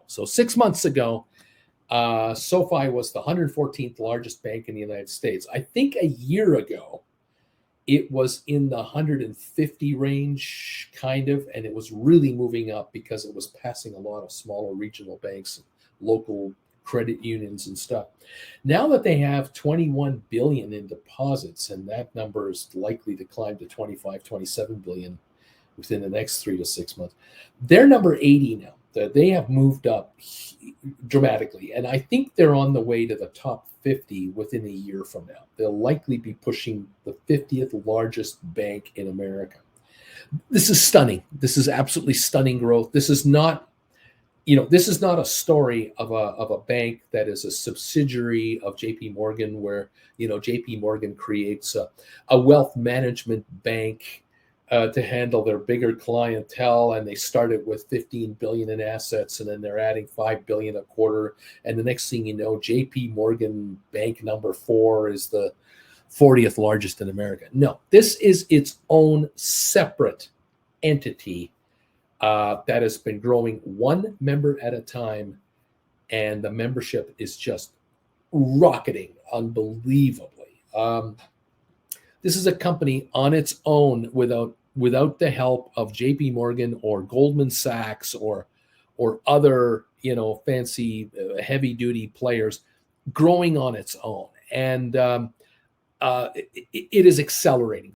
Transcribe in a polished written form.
So 6 months ago, SoFi was the 114th largest bank in the United States. I think a year ago, it was in the 150 range, kind of, and it was really moving up because it was passing a lot of smaller regional banks, local credit unions and stuff. Now that they have 21 billion in deposits, and that number is likely to climb to 25, 27 billion within the next 3 to 6 months, they're number 80 now. They have moved up dramatically, and I think they're on the way to the top 50 within a year from now. They'll likely be pushing the 50th largest bank in America. This is stunning. This is absolutely stunning growth. This is not, this is not a story of a bank that is a subsidiary of JP Morgan, where, JP Morgan creates a wealth management bank to handle their bigger clientele, and they started with 15 billion in assets, and then they're adding 5 billion a quarter, and the next thing you know, JP Morgan Bank number 4 is the 40th largest in America. No, this is its own separate entity that has been growing one member at a time, and the membership is just rocketing unbelievably. This is a company on its own without the help of JP Morgan or Goldman Sachs or other, fancy heavy duty players, growing on its own. And it is accelerating.